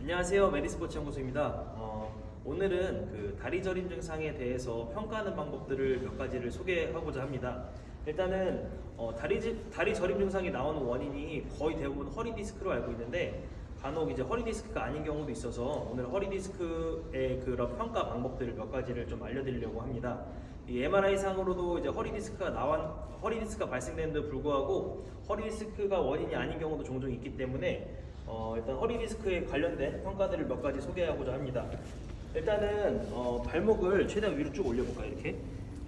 안녕하세요. 메디스포츠 연구소입니다. 오늘은 그 다리 저림 증상에 대해서 평가하는 방법들을 몇 가지를 소개하고자 합니다. 일단은 다리 저림 증상이 나오는 원인이 거의 대부분 허리 디스크로 알고 있는데 간혹 이제 허리 디스크가 아닌 경우도 있어서 오늘 허리 디스크의 그런 평가 방법들을 몇 가지를 좀 알려드리려고 합니다. 이 MRI 상으로도 이제 허리 디스크가 발생되는데도 불구하고 허리 디스크가 원인이 아닌 경우도 종종 있기 때문에 일단 허리 디스크에 관련된 평가들을 몇 가지 소개하고자 합니다. 일단은 발목을 최대한 위로 쭉 올려볼까요? 이렇게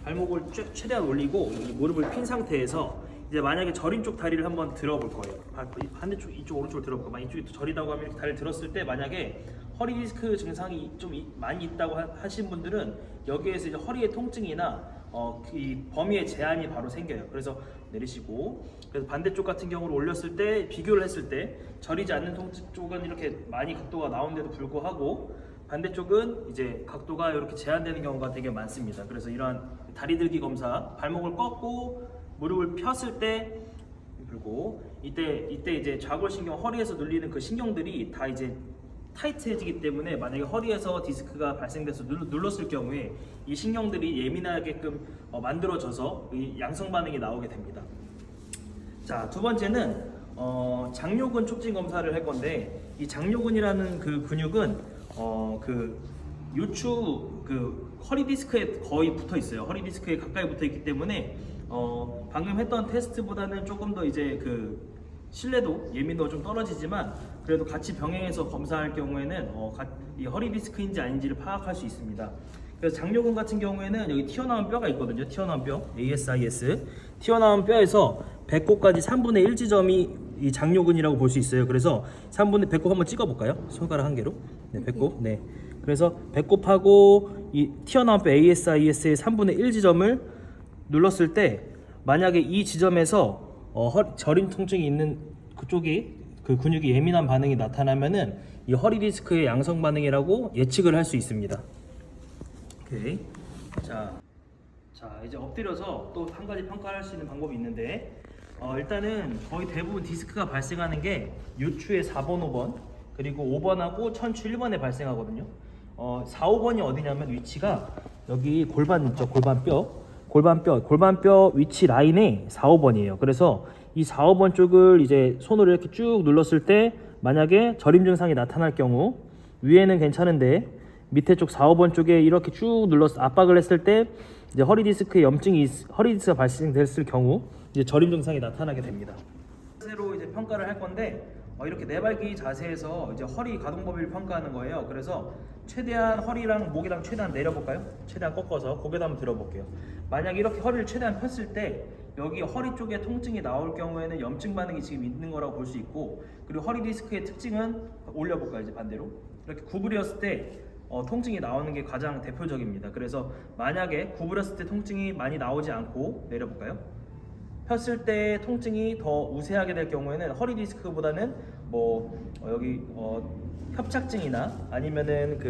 발목을 최대한 올리고 이 무릎을 핀 상태에서 이제 만약에 저린 쪽 다리를 한번 들어볼 거예요. 반대쪽 이쪽 오른쪽을 들어볼까? 만약 이쪽이 저리다고 하면 이렇게 다리를 들었을 때 만약에 허리 디스크 증상이 좀 많이 있다고 하신 분들은 여기에서 이제 허리의 통증이나 이 범위의 제한이 바로 생겨요. 그래서 내리시고, 그래서 반대쪽 같은 경우로 올렸을 때 비교를 했을 때 저리지 않는 통증 쪽은 이렇게 많이 각도가 나오는데도 불구하고 반대쪽은 이제 각도가 이렇게 제한되는 경우가 되게 많습니다. 그래서 이러한 다리 들기 검사, 발목을 꺾고 무릎을 폈을 때 그리고 이때 이제 좌골신경, 허리에서 눌리는 그 신경들이 다 이제 타이트해지기 때문에 만약에 허리에서 디스크가 발생돼서 눌렀을 경우에 이 신경들이 예민하게끔 만들어져서 이 양성 반응이 나오게 됩니다. 자, 두 번째는 장요근 촉진 검사를 할 건데, 이 장요근이라는 그 근육은 그 요추 그 허리 디스크에 거의 붙어 있어요. 허리 디스크에 가까이 붙어 있기 때문에 방금 했던 테스트보다는 조금 더 이제 그 신뢰도, 예민도가 좀 떨어지지만 그래도 같이 병행해서 검사할 경우에는 이 허리 디스크인지 아닌지를 파악할 수 있습니다. 그래서 장요근 같은 경우에는 여기 튀어나온 뼈가 있거든요. 튀어나온 뼈, ASIS. 튀어나온 뼈에서 배꼽까지 3분의 1 지점이 이 장요근이라고 볼 수 있어요. 그래서 배꼽 한번 찍어볼까요? 손가락 한 개로. 네, 배꼽. 네. 그래서 배꼽하고 이 튀어나온 뼈 ASIS의 3분의 1 지점을 눌렀을 때 만약에 이 지점에서 저림 통증이 있는 그쪽이 그 근육이 예민한 반응이 나타나면은 이 허리 디스크의 양성 반응이라고 예측을 할 수 있습니다. 오케이. 자 이제 엎드려서 또 한 가지 평가할 수 있는 방법이 있는데 일단은 거의 대부분 디스크가 발생하는 게 요추의 4번, 5번 그리고 5번하고 천추 1번에 발생하거든요. 4, 5번이 어디냐면 위치가 여기 골반 있죠. 골반뼈 위치 라인에 4, 5번이에요. 그래서 이 4, 5번 쪽을 이제 손으로 이렇게 쭉 눌렀을 때 만약에 저림 증상이 나타날 경우 위에는 괜찮은데 밑에 쪽 4, 5번 쪽에 이렇게 쭉 눌러서 압박을 했을 때 이제 허리 디스크가 발생됐을 경우 이제 저림 증상이 나타나게 됩니다. 새로 이제 평가를 할 건데 이렇게 네발기 자세에서 이제 허리 가동 범위를 평가하는 거예요. 그래서 최대한 허리랑 목이랑 최대한 내려볼까요? 최대한 꺾어서 고개도 한번 들어볼게요. 만약 이렇게 허리를 최대한 폈을 때 여기 허리 쪽에 통증이 나올 경우에는 염증 반응이 지금 있는 거라고 볼 수 있고, 그리고 허리 디스크의 특징은 올려볼까요? 이제 반대로 이렇게 구부렸을 때 통증이 나오는 게 가장 대표적입니다. 그래서 만약에 구부렸을 때 통증이 많이 나오지 않고 내려볼까요? 폈을 때 통증이 더 우세하게 될 경우에는 허리 디스크보다는 여기 협착증이나 아니면은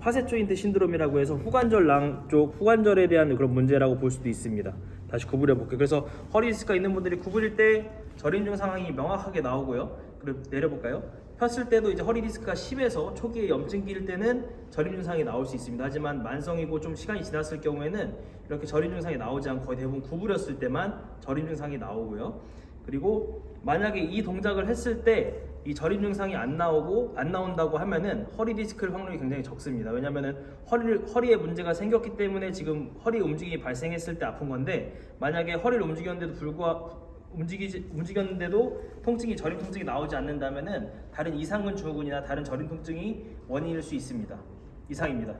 파세 조인트 신드롬이라고 해서 후관절 쪽 후관절에 대한 그런 문제라고 볼 수도 있습니다. 다시 구부려 볼게요. 그래서 허리 디스크가 있는 분들이 구부릴 때 저림 증상이 명확하게 나오고요. 그리고 내려볼까요? 폈을 때도 이제 허리 디스크가 심해서 초기에 염증기일 때는 저림 증상이 나올 수 있습니다. 하지만 만성이고 좀 시간이 지났을 경우에는 이렇게 저림 증상이 나오지 않고 거의 대부분 구부렸을 때만 저림 증상이 나오고요. 그리고 만약에 이 동작을 했을 때 이 저림 증상이 안 나온다고 하면은 허리 디스크일 확률이 굉장히 적습니다. 왜냐면은 허리에 문제가 생겼기 때문에 지금 허리 움직임이 발생했을 때 아픈 건데, 만약에 허리를 움직였는데도 저림 통증이 나오지 않는다면은 다른 이상근 증후군이나 다른 저림 통증이 원인일 수 있습니다. 이상입니다.